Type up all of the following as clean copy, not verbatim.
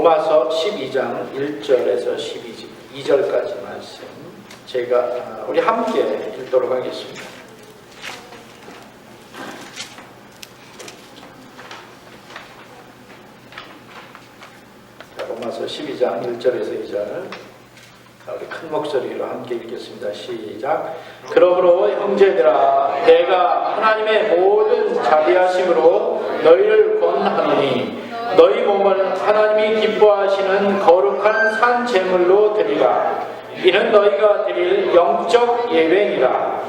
로마서 12장 1절에서 12절까지 말씀 제가 우리 함께 읽도록 하겠습니다. 로마서 12장 1절에서 2절 우리 큰 목소리로 함께 읽겠습니다. 시작. 그러므로 형제들아 내가 하나님의 모든 자비하심으로 너희를 권하노니 너희 몸을 하나님이 기뻐하시는 거룩한 산 제물로 드리라. 이는 너희가 드릴 영적 예배니라.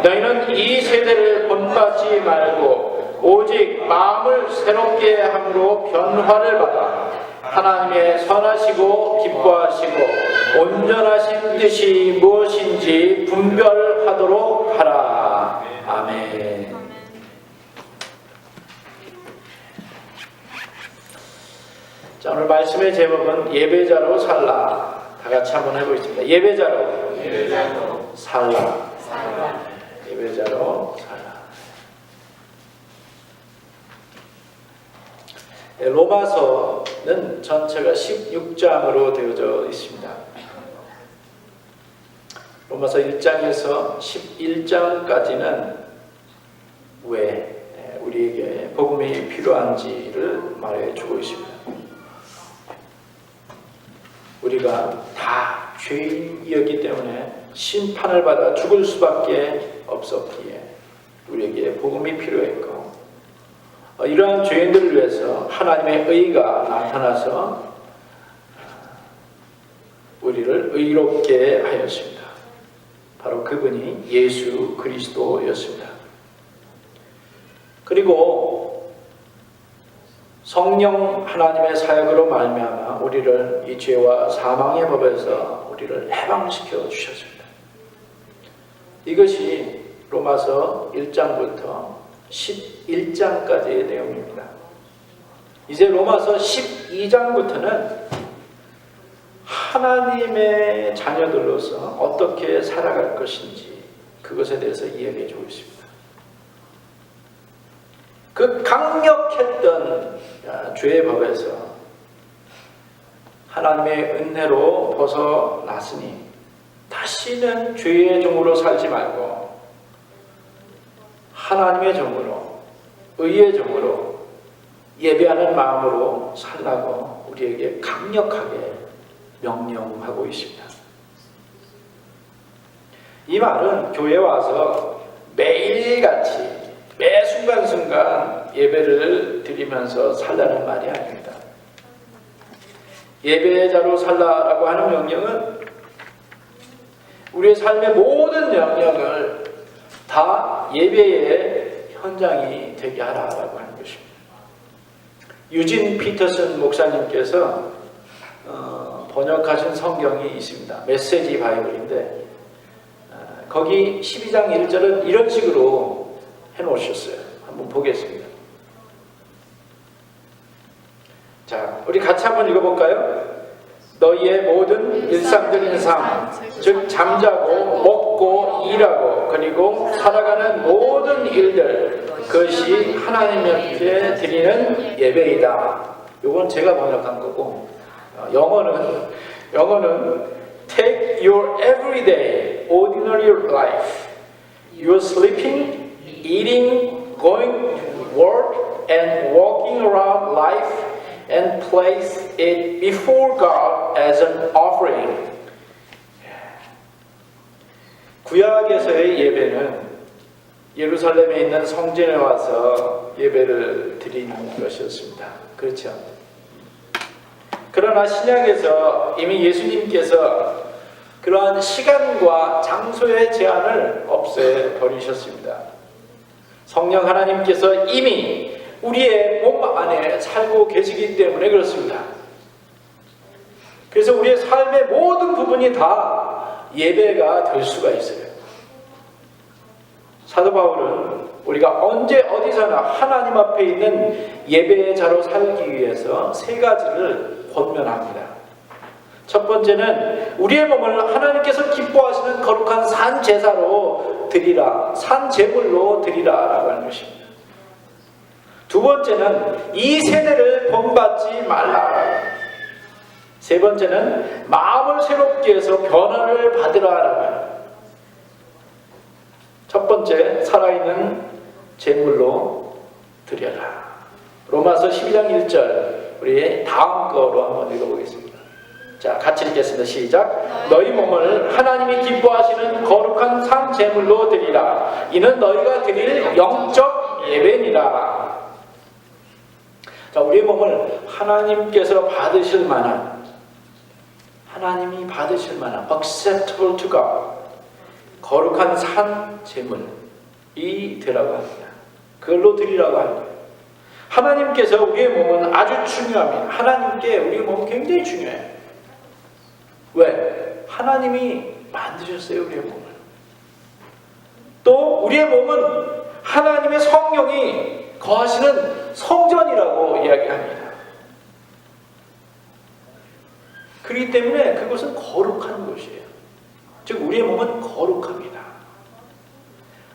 너희는 이 세대를 본받지 말고 오직 마음을 새롭게 함으로 변화를 받아 하나님의 선하시고 기뻐하시고 온전하신 뜻이 무엇인지 분별하도록 하라. 아멘. 자, 오늘 말씀의 제목은 예배자로 살라. 다 같이 한번 해보겠습니다. 예배자로 살라. 예배자로 살라. 로마서는 전체가 16장으로 되어져 있습니다. 로마서 1장에서 11장까지는 왜 우리에게 복음이 필요한지를 말해주고 있습니다. 우리가 다 죄인이었기 때문에 심판을 받아 죽을 수밖에 없었기에 우리에게 복음이 필요했고, 이러한 죄인들을 위해서 하나님의 의가 나타나서 우리를 의롭게 하였습니다. 바로 그분이 예수 그리스도였습니다. 그리고 성령 하나님의 사역으로 말미암아 우리를 이 죄와 사망의 법에서 우리를 해방시켜 주셨습니다. 이것이 로마서 1장부터 11장까지의 내용입니다. 이제 로마서 12장부터는 하나님의 자녀들로서 어떻게 살아갈 것인지 그것에 대해서 이야기해 주고 있습니다. 그 강력했던 죄의 법에서 하나님의 은혜로 벗어났으니 다시는 죄의 종으로 살지 말고 하나님의 종으로, 의의 종으로 예배하는 마음으로 살라고 우리에게 강력하게 명령하고 있습니다. 이 말은 교회에 와서 매일같이 매 순간순간 예배를 드리면서 살라는 말이 아닙니다. 예배자로 살라라고 하는 명령은 우리의 삶의 모든 영역을 다 예배의 현장이 되게 하라라고 하는 것입니다. 유진 피터슨 목사님께서 번역하신 성경이 있습니다. 메시지 바이블인데 거기 12장 1절은 이런 식으로 해놓으셨어요. 한번 보겠습니다. 자, 우리 같이 한번 읽어볼까요? 너희의 모든 일상적인 삶, 즉 잠자고 먹고 일하고 그리고 살아가는 모든 일들, 그것이 하나님께 드리는 예배이다. 이건 제가 번역한 거고, 영어는 take your everyday ordinary life, your sleeping, eating, going to work and walking around life and place it before God as an offering. 구약에서의 예배는 예루살렘에 있는 성전에 와서 예배를 드리는 것이었습니다. 그렇죠? 그러나 신약에서 이미 예수님께서 그러한 시간과 장소의 제한을 없애버리셨습니다. 성령 하나님께서 이미 우리의 몸 안에 살고 계시기 때문에 그렇습니다. 그래서 우리의 삶의 모든 부분이 다 예배가 될 수가 있어요. 사도 바울은 우리가 언제 어디서나 하나님 앞에 있는 예배의 자로 살기 위해서 세 가지를 권면합니다. 첫 번째는 우리의 몸을 하나님께서 기뻐하시는 거룩한 산 제사로 드리라, 산 제물로 드리라 라고 하는 것입니다. 두 번째는 이 세대를 본받지 말라. 세 번째는 마음을 새롭게 해서 변화를 받으라라고 해요. 첫 번째, 살아있는 제물로 드려라. 로마서 12장 1절, 우리 다음 거로 한번 읽어보겠습니다. 자, 같이 읽겠습니다. 시작. 너희 몸을 하나님이 기뻐하시는 거룩한 산 제물로 드리라. 이는 너희가 드릴 영적 예배니라. 자, 우리의 몸을 하나님께서 받으실 만한, 하나님이 받으실 만한 acceptable to God, 거룩한 산 제물이 되라고 합니다. 그걸로 드리라고 합니다. 하나님께서 우리의 몸은 아주 중요합니다. 하나님께 우리의 몸은 굉장히 중요해요. 왜? 하나님이 만드셨어요, 우리의 몸을. 또 우리의 몸은 하나님의 성령이 거하시는 성전이라고 이야기합니다. 그렇기 때문에 그것은 거룩한 곳이에요. 즉 우리의 몸은 거룩합니다.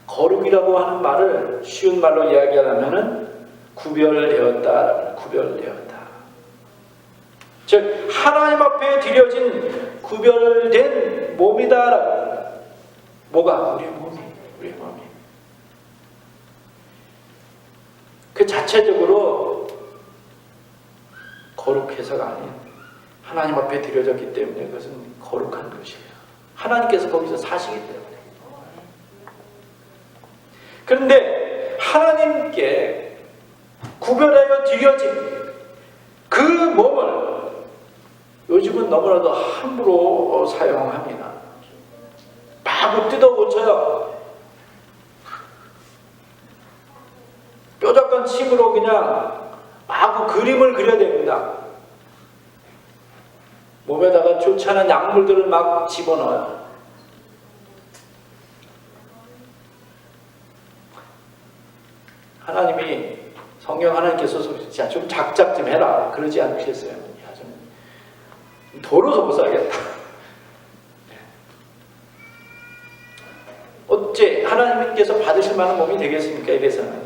거룩이라고 하는 말을 쉬운 말로 이야기하려면 구별되었다. 구별되었다. 즉 하나님 앞에 드려진 구별된 몸이다. 뭐가? 우리의 몸이. 우리의 몸이. 그 자체적으로 거룩해서가 아닌 하나님 앞에 드려졌기 때문에 그것은 거룩한 것이에요. 하나님께서 거기서 사시기 때문에. 그런데 하나님께 구별하여 드려진 그 몸을 요즘은 너무나도 함부로 사용합니다. 마구 뜯어 고쳐요. 뾰족한 침으로 그냥 마구 그림을 그려댑니다. 몸에다가 좋지 않은 약물들을 막 집어넣어요. 하나님이, 성경 하나님께서 자, 좀 작작 좀 해라 그러지 않으셨어요? 야, 좀 더러워서 못 살겠다. 어째 하나님께서 받으실 만한 몸이 되겠습니까? 이래서는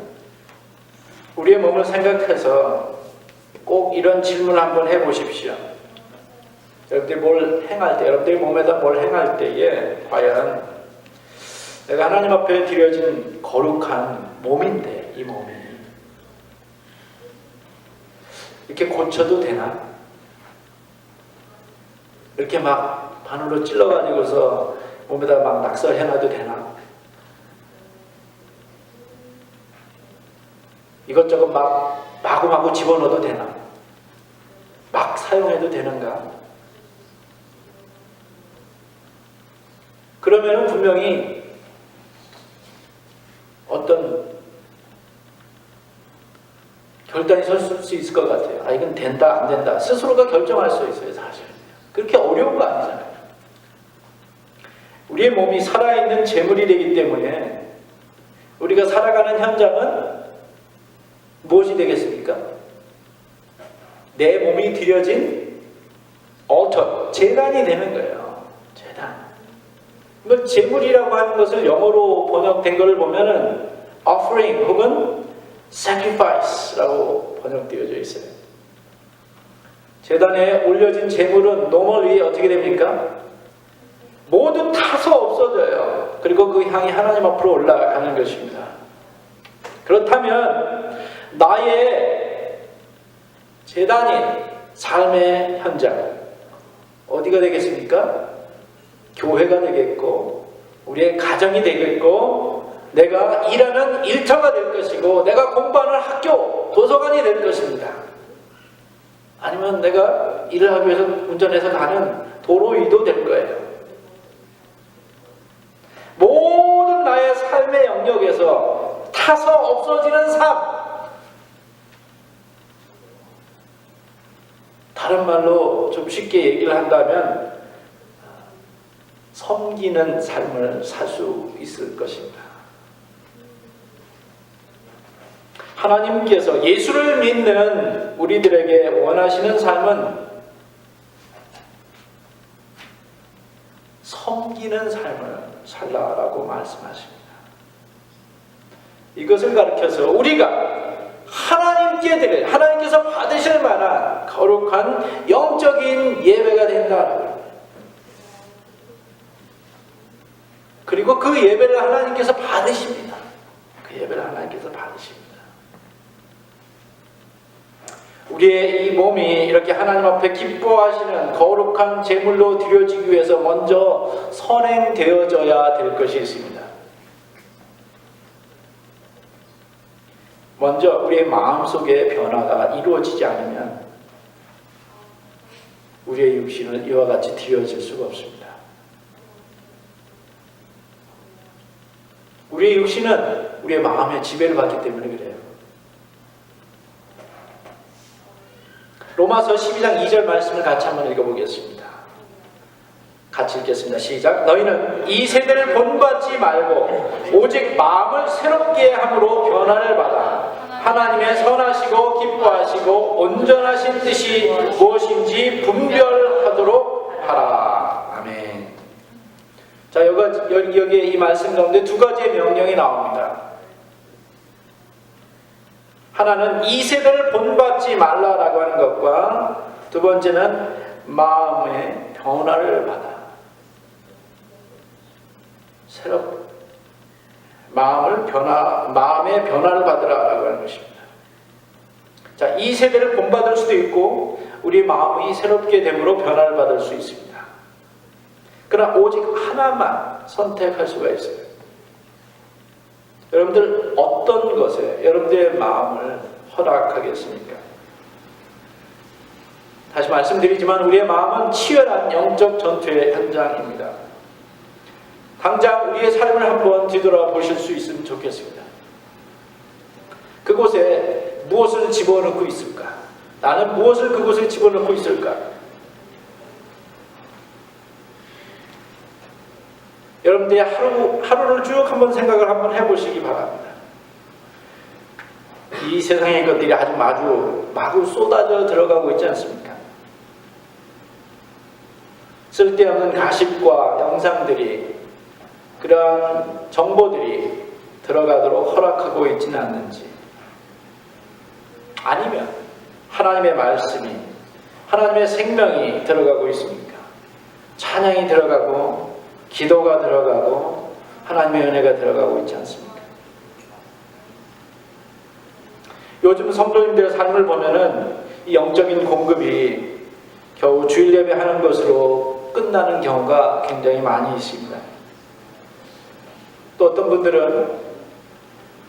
우리의 몸을 생각해서 꼭 이런 질문을 한번 해보십시오. 여러분들이 뭘 행할 때, 여러분들이 몸에다 뭘 행할 때에 과연 내가 하나님 앞에 드려진 거룩한 몸인데 이 몸이 이렇게 고쳐도 되나? 이렇게 막 바늘로 찔러가지고서 몸에다 막 낙서해놔도 되나? 이것저것 막 마구마구 집어넣어도 되나? 막 사용해도 되는가? 그러면 분명히 어떤 결단이 설 수 있을 것 같아요. 아, 이건 된다, 안 된다. 스스로가 결정할 수 있어요, 사실. 그렇게 어려운 거 아니잖아요. 우리의 몸이 살아있는 재물이 되기 때문에 우리가 살아가는 현장은 무엇이 되겠습니까? 내 몸이 드려진 altar, 제단이 되는 거예요. 제단. 이걸 제물이라고 하는 것을 영어로 번역된 것을 보면은 offering 혹은 sacrifice라고 번역되어져 있어요. 제단에 올려진 제물은 normally 어떻게 됩니까? 모두 타서 없어져요. 그리고 그 향이 하나님 앞으로 올라가는 것입니다. 그렇다면 나의 제단인 삶의 현장 어디가 되겠습니까? 교회가 되겠고 우리의 가정이 되겠고 내가 일하는 일터가 될 것이고 내가 공부하는 학교, 도서관이 될 것입니다. 아니면 내가 일을 하기 위해서 운전해서 가는 도로 위도 될 거예요. 모든 나의 삶의 영역에서 타서 없어지는 삶, 다른 말로 좀 쉽게 얘기를 한다면 섬기는 삶을 살 수 있을 것입니다. 하나님께서 예수를 믿는 우리들에게 원하시는 삶은 섬기는 삶을 살라라고 말씀하십니다. 이것을 가르쳐서 우리가 하나님께 드릴, 하나님께서 받으실 만한 거룩한 영적인 예배가 된다. 그리고 그 예배를 하나님께서 받으십니다. 그 예배를 하나님께서 받으십니다. 우리의 이 몸이 이렇게 하나님 앞에 기뻐하시는 거룩한 제물로 드려지기 위해서 먼저 선행되어져야 될 것이 있습니다. 먼저 우리의 마음속의 변화가 이루어지지 않으면 우리의 육신은 이와 같이 드려질 수가 없습니다. 우리의 육신은 우리의 마음의 지배를 받기 때문에 그래요. 로마서 12장 2절 말씀을 같이 한번 읽어보겠습니다. 같이 읽겠습니다. 시작. 너희는 이 세대를 본받지 말고 오직 마음을 새롭게 함으로 변화를 받아 하나님의 선하시고 기뻐하시고 온전하신 뜻이 무엇인지 분별하도록 하라. 아멘. 자, 여기에 이 말씀 가운데 두 가지의 명령이 나옵니다. 하나는 이 세대를 본받지 말라라고 하는 것과 두 번째는 마음의 변화를 받아 마음의 변화를 받으라라고 하는 것입니다. 자, 이 세대를 본받을 수도 있고 우리 마음이 새롭게 됨으로 변화를 받을 수 있습니다. 그러나 오직 하나만 선택할 수가 있어요. 여러분들 어떤 것에 여러분들의 마음을 허락하겠습니까? 다시 말씀드리지만 우리의 마음은 치열한 영적 전투의 현장입니다. 당장 우리의 삶을 한번 뒤돌아보실 수 있으면 좋겠습니다. 그곳에 무엇을 집어넣고 있을까? 나는 무엇을 그곳에 집어넣고 있을까? 여러분들이 하루를 쭉 한번 생각을 한번 해보시기 바랍니다. 이 세상의 것들이 아주 마구 쏟아져 들어가고 있지 않습니까? 쓸데없는 가십과 영상들이, 그러한 정보들이 들어가도록 허락하고 있지는 않는지, 아니면 하나님의 말씀이, 하나님의 생명이 들어가고 있습니까? 찬양이 들어가고 기도가 들어가고 하나님의 은혜가 들어가고 있지 않습니까? 요즘 성도님들의 삶을 보면은 이 영적인 공급이 겨우 주일 예배하는 것으로 끝나는 경우가 굉장히 많이 있습니다. 또 어떤 분들은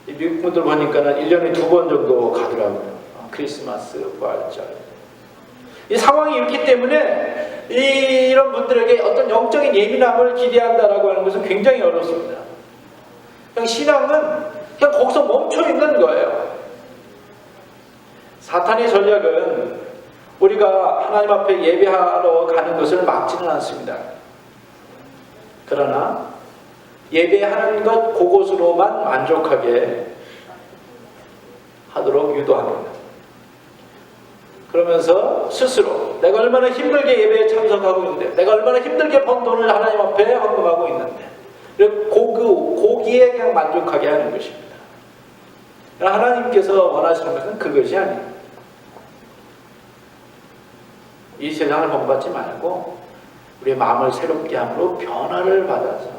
미국 분들 보니까는 1년에 2번 정도 가더라고요. 크리스마스, 부활절. 이 상황이 이렇기 때문에 이런 분들에게 어떤 영적인 예민함을 기대한다라고 하는 것은 굉장히 어렵습니다. 그냥 신앙은 그냥 거기서 멈춰 있는 거예요. 사탄의 전략은 우리가 하나님 앞에 예배하러 가는 것을 막지는 않습니다. 그러나 예배하는 것 그곳으로만 만족하게 하도록 유도합니다. 그러면서 스스로 내가 얼마나 힘들게 예배에 참석하고 있는데, 내가 얼마나 힘들게 번 돈을 하나님 앞에 헌금하고 있는데, 고기에 그냥 만족하게 하는 것입니다. 하나님께서 원하시는 것은 그것이 아니에요. 이 세상을 본받지 말고 우리의 마음을 새롭게 함으로 변화를 받아서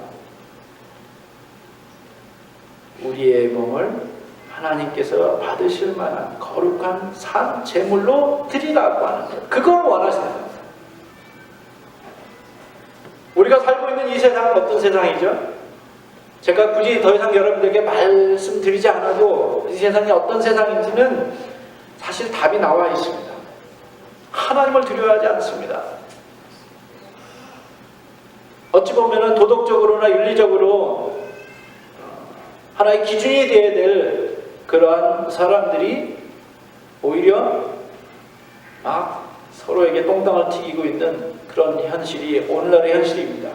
우리의 몸을 하나님께서 받으실 만한 거룩한 산 제물로 드리라고 하는 거예요. 그걸 원하시는 겁니다. 우리가 살고 있는 이 세상은 어떤 세상이죠? 제가 굳이 더 이상 여러분들에게 말씀드리지 않아도 이 세상이 어떤 세상인지는 사실 답이 나와 있습니다. 하나님을 두려워하지 않습니다. 어찌 보면 도덕적으로나 윤리적으로 하나의 기준이 되어야 될 그러한 사람들이 오히려 막 서로에게 똥땅을 튀기고 있는 그런 현실이 오늘날의 현실입니다.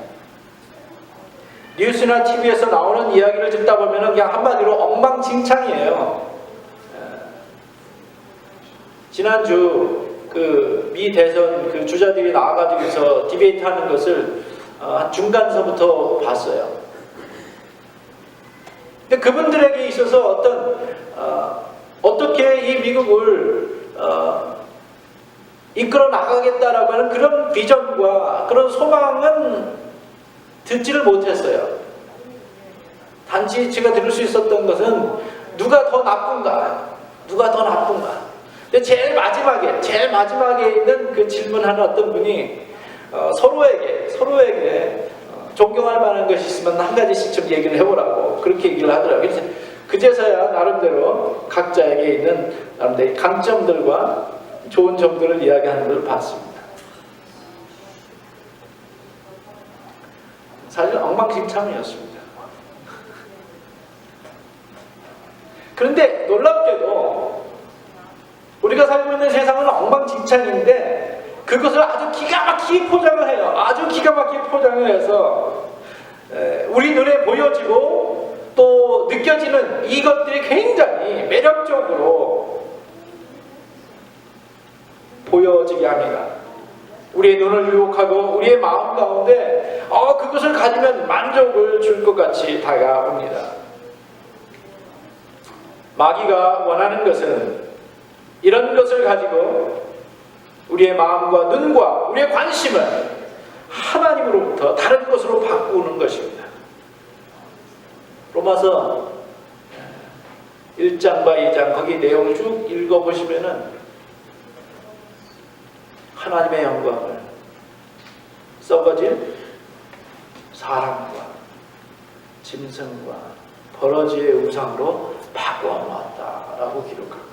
뉴스나 TV에서 나오는 이야기를 듣다 보면 그냥 한마디로 엉망진창이에요. 지난주 그 미 대선 그 주자들이 나와가지고서 디베이트 하는 것을 한 중간서부터 봤어요. 근데 그분들에게 있어서 어떤 어떻게 이 미국을 이끌어 나가겠다라고 하는 그런 비전과 그런 소망은 듣지를 못했어요. 단지 제가 들을 수 있었던 것은 누가 더 나쁜가? 누가 더 나쁜가? 근데 제일 마지막에 있는 그 질문하는 어떤 분이 서로에게 존경할 만한 것이 있으면 한 가지씩 좀 얘기를 해보라고 그렇게 얘기를 하더라고요. 그래서 그제서야 나름대로 각자에게 있는 나름대로 강점들과 좋은 점들을 이야기하는 걸 봤습니다. 사실 엉망진창이었습니다. 그런데 놀랍게도 우리가 살고 있는 세상은 엉망진창인데 그것을 아주 기가 막히게 포장을 해요. 아주 기가 막히게 포장을 해서 우리 눈에 보여지고 또 느껴지는 이것들이 굉장히 매력적으로 보여지게 합니다. 우리의 눈을 유혹하고 우리의 마음 가운데 그것을 가지면 만족을 줄 것 같이 다가옵니다. 마귀가 원하는 것은 이런 것을 가지고 우리의 마음과 눈과 우리의 관심을 하나님으로부터 다른 것으로 바꾸는 것입니다. 로마서 1장과 2장 거기 내용을 쭉 읽어보시면은 하나님의 영광을 썩어질 사람과 짐승과 버러지의 우상으로 바꿔놓았다라고 기록합니다.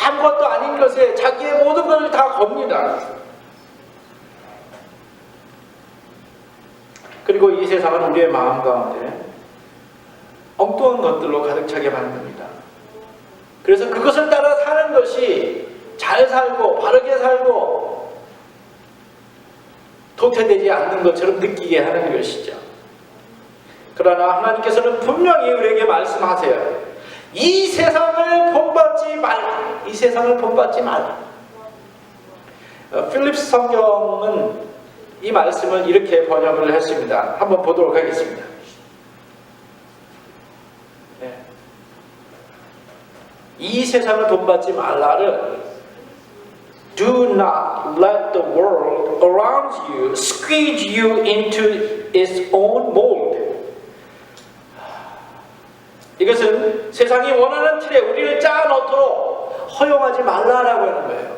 아무것도 아닌 것에 자기의 모든 것을 다 겁니다. 그리고 이 세상은 우리의 마음 가운데 엉뚱한 것들로 가득 차게 만듭니다. 그래서 그것을 따라 사는 것이 잘 살고 바르게 살고 도태되지 않는 것처럼 느끼게 하는 것이죠. 그러나 하나님께서는 분명히 우리에게 말씀하세요. 이 세상을 본받지 말라. 이 세상을 본받지 말라. 필립스 성경은 이 말씀을 이렇게 번역을 했습니다. 한번 보도록 하겠습니다. 이 세상을 본받지 말라를 Do not let the world around you squeeze you into its own mold. 이것은 세상이 원하는 틀에 우리를 짜 넣도록 허용하지 말라라고 하는 거예요.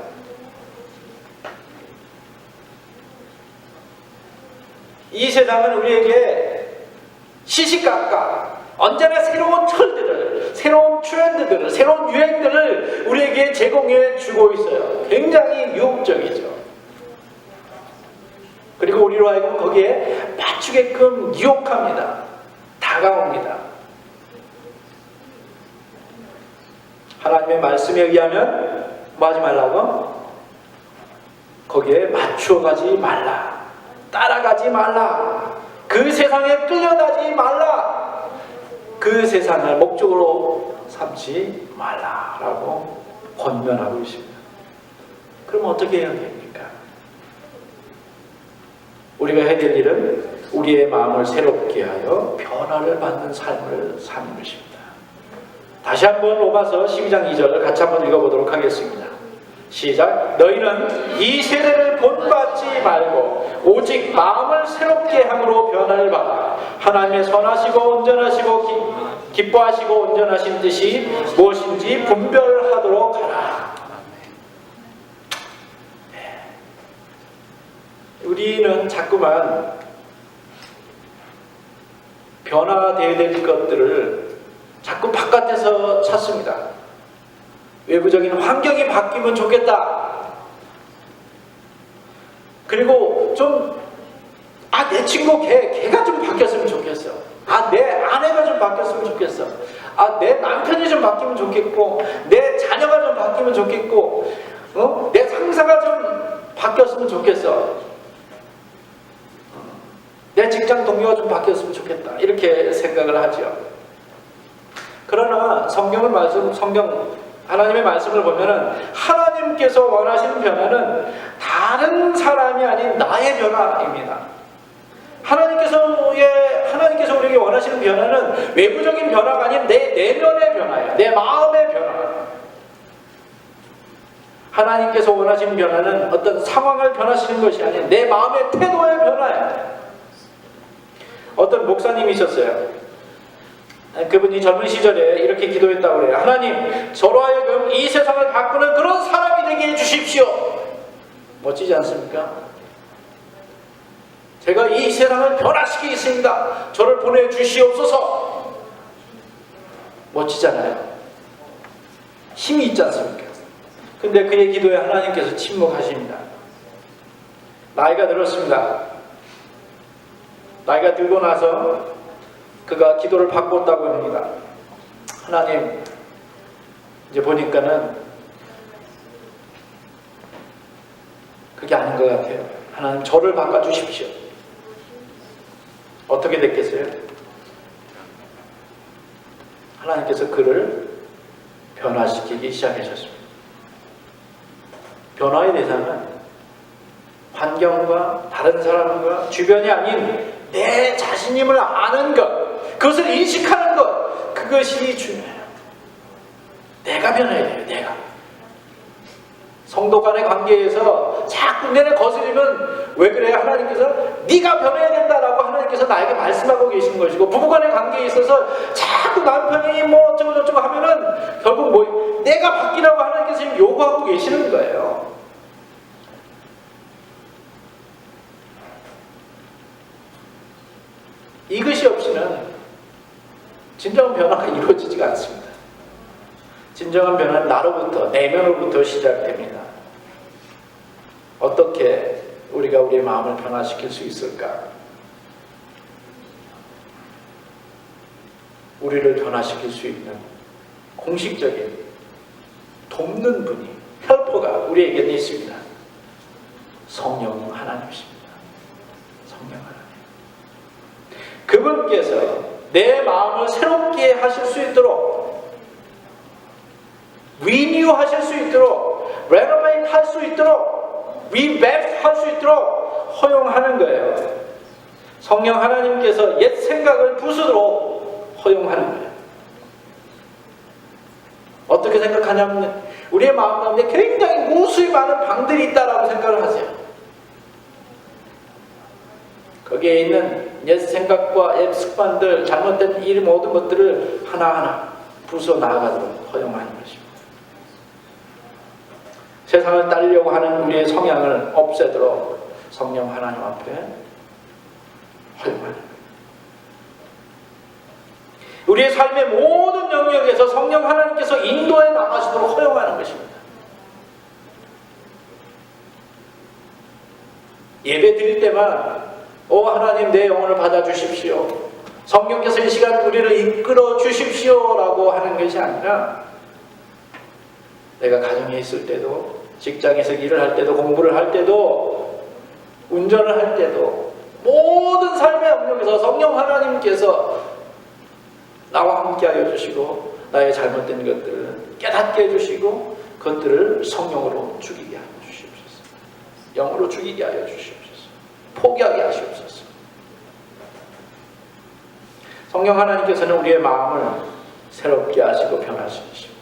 이 세상은 우리에게 시시각각 언제나 새로운 철들을, 새로운 트렌드들을, 새로운 유행들을 우리에게 제공해 주고 있어요. 굉장히 유혹적이죠. 그리고 우리로 하여금 거기에 맞추게끔 유혹합니다. 다가옵니다. 하나님의 말씀에 의하면 뭐 하지 말라고? 거기에 맞추어가지 말라. 따라가지 말라. 그 세상에 끌려다니지 말라. 그 세상을 목적으로 삼지 말라라고 권면하고 있습니다. 그럼 어떻게 해야 됩니까? 우리가 해야 될 일은 우리의 마음을 새롭게 하여 변화를 받는 삶을 사는 것입니다. 다시 한번 로마서 12장 2절을 같이 한번 읽어보도록 하겠습니다. 시작. 너희는 이 세대를 본받지 말고 오직 마음을 새롭게 함으로 변화를 받아 하나님의 선하시고 온전하시고 기뻐하시고 온전하신 뜻이 무엇인지 분별하도록 하라. 우리는 자꾸만 변화되어야 될 것들을 자꾸 바깥에서 찾습니다. 외부적인 환경이 바뀌면 좋겠다. 그리고 좀 내 친구 걔가 좀 바뀌었으면 좋겠어. 내 아내가 좀 바뀌었으면 좋겠어. 내 남편이 좀 바뀌면 좋겠고, 내 자녀가 좀 바뀌면 좋겠고, 내 상사가 좀 바뀌었으면 좋겠어. 내 직장 동료가 좀 바뀌었으면 좋겠다. 이렇게 생각을 하죠. 그러나 하나님의 말씀을 보면은 하나님께서 원하시는 변화는 다른 사람이 아닌 나의 변화입니다. 하나님께서 우리에게 원하시는 변화는 외부적인 변화가 아닌 내 내면의 변화예요. 내 마음의 변화. 하나님께서 원하시는 변화는 어떤 상황을 변화시키는 것이 아닌 내 마음의 태도의 변화예요. 어떤 목사님이셨어요. 그분이 젊은 시절에 이렇게 기도했다고 그래요. 하나님, 저로 하여금 이 세상을 바꾸는 그런 사람이 되게 해주십시오. 멋지지 않습니까? 제가 이 세상을 변화시키겠습니다. 저를 보내주시옵소서. 멋지잖아요. 힘이 있지 않습니까? 근데 그의 기도에 하나님께서 침묵하십니다. 나이가 들었습니다. 나이가 들고 나서 그가 기도를 바꿨다고 합니다. 하나님, 이제 보니까는 그게 아닌 것 같아요. 하나님, 저를 바꿔주십시오. 어떻게 됐겠어요? 하나님께서 그를 변화시키기 시작하셨습니다. 변화의 대상은 환경과 다른 사람과 주변이 아닌 내 자신임을 아는 것, 그것을 인식하는 것, 그것이 중요해요. 내가 변해야 돼요. 내가. 성도 간의 관계에서 자꾸 내내 거스리면 왜 그래요? 하나님께서 네가 변해야 된다라고 하나님께서 나에게 말씀하고 계시는 것이고, 부부 간의 관계에 있어서 자꾸 남편이 뭐 어쩌고 하면은 결국 뭐 내가 바뀌라고 하나님께서 지금 요구하고 계시는 거예요. 이것이 없이는 진정한 변화가 이루어지지가 않습니다. 진정한 변화는 나로부터, 내면으로부터 시작됩니다. 어떻게 우리가 우리의 마음을 변화시킬 수 있을까? 우리를 변화시킬 수 있는 공식적인 돕는 분이, 헬퍼가 우리에게는 있습니다. 성령 하나님이십니다. 성령 하나님. 그분께서 내 마음을 새롭게 하실 수 있도록, 리뉴 하실 수 있도록, 레노베이트 할 수 있도록, 리맵 할 수 있도록 허용하는 거예요. 성령 하나님께서 옛 생각을 부수도록 허용하는 거예요. 어떻게 생각하냐면 우리의 마음 가운데 굉장히 무수히 많은 방들이 있다라고 생각을 하세요. 거기에 있는 옛 생각과 옛 습관들, 잘못된 이 모든 것들을 하나하나 부숴 나아가도록 허용하는 것입니다. 세상을 따르려고 하는 우리의 성향을 없애도록 성령 하나님 앞에 허용하는 거예요. 우리의 삶의 모든 영역에서 성령 하나님께서 인도해 나가시도록 허용하는 것입니다. 예배 드릴 때만 하나님, 내 영혼을 받아주십시오, 성령께서 이 시간 우리를 이끌어 주십시오라고 하는 것이 아니라, 내가 가정에 있을 때도, 직장에서 일을 할 때도, 공부를 할 때도, 운전을 할 때도, 모든 삶의 영역에서 성령 하나님께서 나와 함께 하여 주시고, 나의 잘못된 것들을 깨닫게 해주시고, 그것들을 성령으로 죽이게 하여 주시옵소서. 영으로 죽이게 하여 주시옵소서. 포기하게 하시옵소서. 성령 하나님께서는 우리의 마음을 새롭게 하시고 변화시키십니다.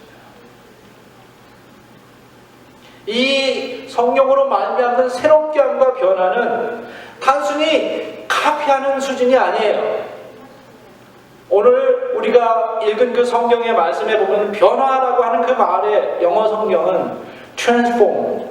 이 성령으로 말미암는 새롭게 함과 변화는 단순히 카피하는 수준이 아니에요. 오늘 우리가 읽은 그 성경의 말씀에 보면 변화라고 하는 그 말의 영어 성경은 transform,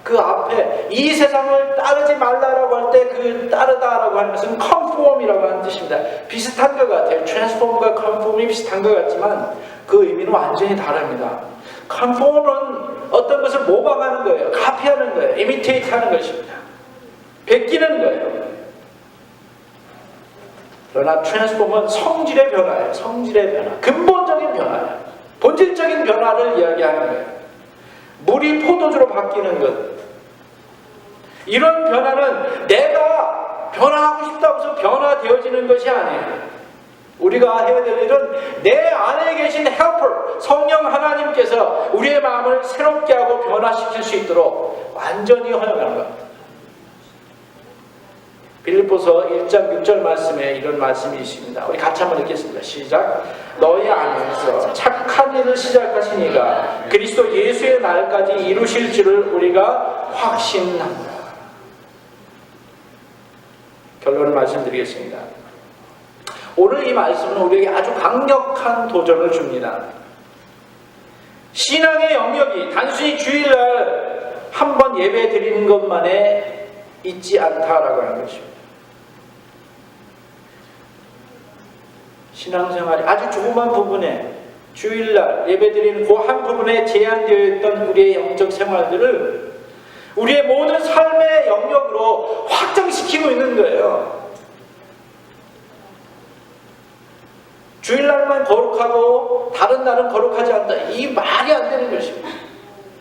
그 앞에 이 세상을 따르지 말라라고 할 때 그 따르다라고 하는 것은 conform이라고 하는 뜻입니다. 비슷한 것 같아요. transform과 conform이 비슷한 것 같지만 그 의미는 완전히 다릅니다. conform은 어떤 것을 모방하는 거예요. 카피하는 거예요. imitate 하는 것입니다. 베끼는 거예요. 그러나 transform은 성질의 변화예요. 성질의 변화. 근본적인 변화예요. 본질적인 변화를 이야기하는 거예요. 물이 포도주로 바뀌는 것. 이런 변화는 내가 변화하고 싶다고 해서 변화되어지는 것이 아니에요. 우리가 해야 될 일은 내 안에 계신 헬퍼, 성령 하나님께서 우리의 마음을 새롭게 하고 변화시킬 수 있도록 완전히 허용하는 겁니다. 빌립보서 1장 6절 말씀에 이런 말씀이 있습니다. 우리 같이 한번 읽겠습니다. 시작. 너희 안에서 착한 일을 시작하시니가 그리스도 예수의 날까지 이루실 줄을 우리가 확신합니다. 결론을 말씀드리겠습니다. 오늘 이 말씀은 우리에게 아주 강력한 도전을 줍니다. 신앙의 영역이 단순히 주일날 한 번 예배 드리는 것만에 있지 않다라고 하는 것입니다. 신앙생활이 아주 조그만 부분에 주일날 예배드리는 그 한 부분에 제한되어 있던 우리의 영적 생활들을 우리의 모든 삶의 영역으로 확장시키고 있는 거예요. 주일날만 거룩하고 다른 날은 거룩하지 않다. 이 말이 안 되는 것입니다.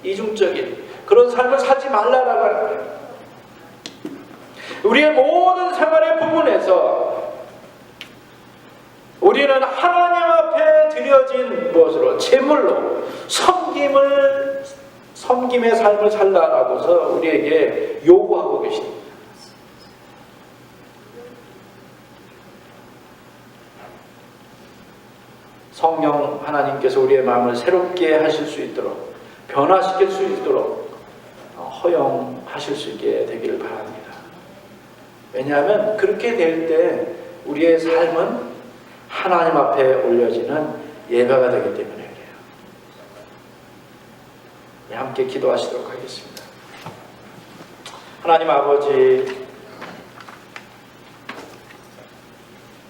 이중적인 그런 삶을 살지 말라라고 하는 거예요. 우리의 모든 생활의 부분에서 우리는 하나님 앞에 드려진 무엇으로? 제물로 섬김의 삶을 살라라고서 우리에게 요구하고 계십니다. 성령 하나님께서 우리의 마음을 새롭게 하실 수 있도록, 변화시킬 수 있도록 허용하실 수 있게 되기를 바랍니다. 왜냐하면 그렇게 될 때 우리의 삶은 하나님 앞에 올려지는 예배가 되기 때문에 그래요. 함께 기도하시도록 하겠습니다. 하나님 아버지,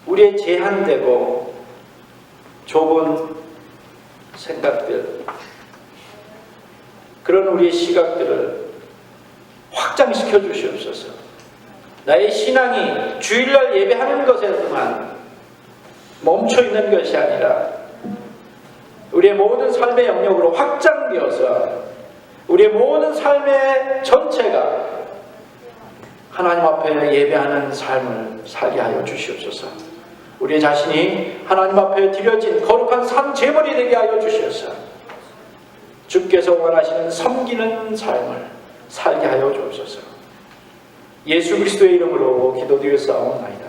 우리의 제한되고 좁은 생각들, 그런 우리의 시각들을 확장시켜 주시옵소서. 나의 신앙이 주일날 예배하는 것에서만 멈춰 있는 것이 아니라 우리의 모든 삶의 영역으로 확장되어서 우리의 모든 삶의 전체가 하나님 앞에 예배하는 삶을 살게 하여 주시옵소서. 우리 자신이 하나님 앞에 드려진 거룩한 산 제물이 되게 하여 주시옵소서. 주께서 원하시는 섬기는 삶을 살게 하여 주옵소서. 예수 그리스도의 이름으로 기도드렸사옵나이다.